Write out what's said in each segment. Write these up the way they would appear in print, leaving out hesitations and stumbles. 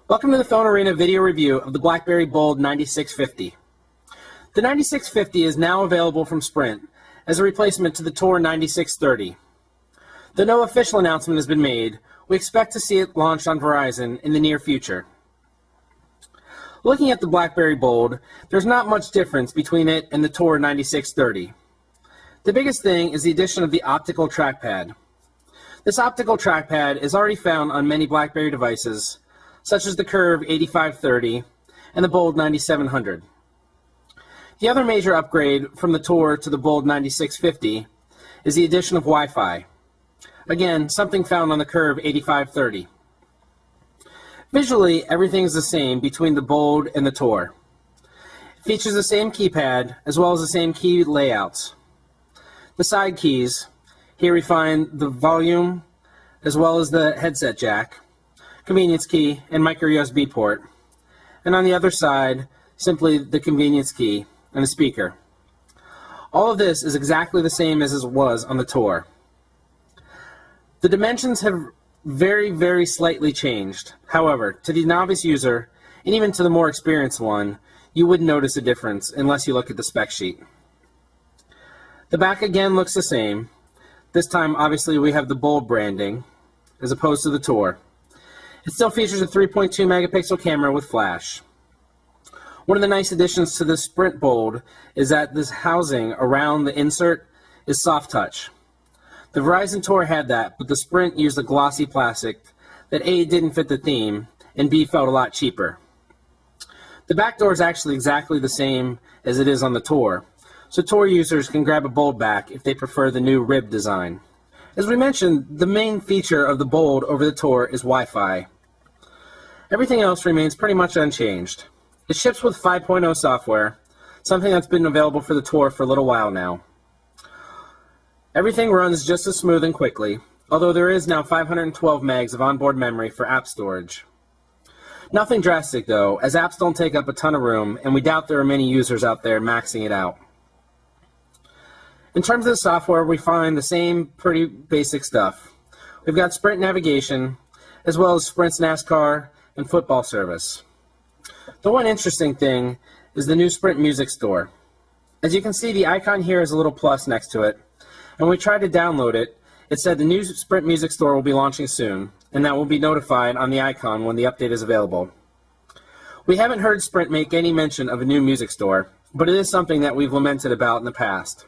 Welcome to the Phone Arena video review of the BlackBerry Bold 9650. The 9650 is now available from Sprint as a replacement to the Tor 9630. Though no official announcement has been made, we expect to see it launched on Verizon in the near future. Looking at the BlackBerry Bold, there's not much difference between it and the Tor 9630. The biggest thing is the addition of the optical trackpad. This optical trackpad is already found on many BlackBerry devices, such as the Curve 8530 and the Bold 9700. The other major upgrade from the Tor to the Bold 9650 is the addition of Wi-Fi. Again, something found on the Curve 8530. Visually, everything is the same between the Bold and the Tor. It features the same keypad as well as the same key layouts. The side keys, here we find the volume as well as the headset jack, convenience key, and micro USB port. And on the other side, simply the convenience key and a speaker. All of this is exactly the same as it was on the Tor. The dimensions have very slightly changed. However, to the novice user, and even to the more experienced one, you wouldn't notice a difference unless you look at the spec sheet. The back again looks the same. This time, obviously, we have the Bold branding as opposed to the Tor. It still features a 3.2 megapixel camera with flash. One of the nice additions to the Sprint Bold is that this housing around the insert is soft touch. The Verizon Tor had that, but the Sprint used a glossy plastic that A, didn't fit the theme, and B, felt a lot cheaper. The back door is actually exactly the same as it is on the Tor, so Tor users can grab a Bold back if they prefer the new rib design. As we mentioned, the main feature of the Bold over the Tor is Wi-Fi. Everything else remains pretty much unchanged. It ships with 5.0 software, something that's been available for the Tor for a little while now. Everything runs just as smooth and quickly, although there is now 512 megs of onboard memory for app storage. Nothing drastic though, as apps don't take up a ton of room, and we doubt there are many users out there maxing it out. In terms of the software, we find the same pretty basic stuff. We've got Sprint navigation, as well as Sprint's NASCAR and football service. The one interesting thing is the new Sprint Music Store. As you can see, the icon here is a little plus next to it, and when we tried to download it, it said the new Sprint Music Store will be launching soon, and that will be notified on the icon when the update is available. We haven't heard Sprint make any mention of a new music store, but it is something that we've lamented about in the past.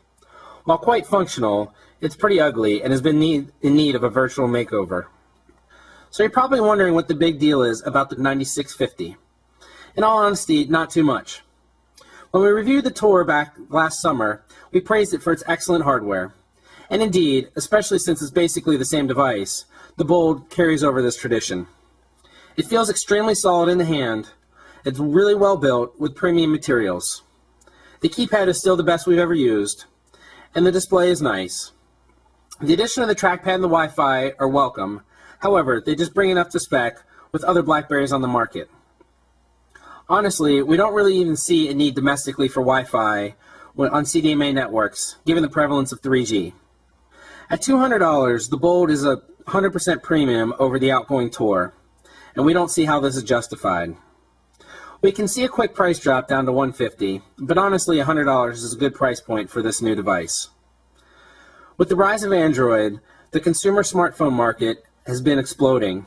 While quite functional, it's pretty ugly and has been in need of a virtual makeover. So you're probably wondering what the big deal is about the 9650. In all honesty, not too much. When we reviewed the Tor back last summer, we praised it for its excellent hardware. And indeed, especially since it's basically the same device, the Bold carries over this tradition. It feels extremely solid in the hand. It's really well built with premium materials. The keypad is still the best we've ever used, and the display is nice. The addition of the trackpad and the Wi-Fi are welcome. However, they just bring it up to spec with other BlackBerries on the market. Honestly, we don't really even see a need domestically for Wi-Fi on CDMA networks, given the prevalence of 3G. At $200, the Bold is a 100% premium over the outgoing Tor, and we don't see how this is justified. We can see a quick price drop down to $150, but honestly $100 is a good price point for this new device. With the rise of Android, the consumer smartphone market has been exploding.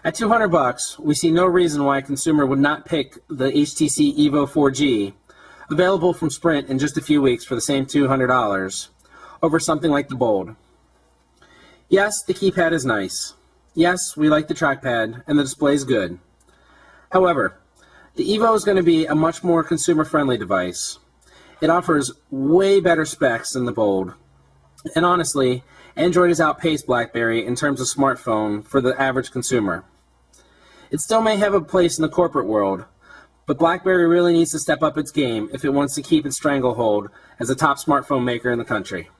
At $200, we see no reason why a consumer would not pick the HTC Evo 4G, available from Sprint in just a few weeks for the same $200, over something like the Bold. Yes, the keypad is nice. Yes, we like the trackpad, and the display is good. However, the Evo is going to be a much more consumer-friendly device. It offers way better specs than the Bold. And honestly, Android has outpaced BlackBerry in terms of smartphone for the average consumer. It still may have a place in the corporate world, but BlackBerry really needs to step up its game if it wants to keep its stranglehold as the top smartphone maker in the country.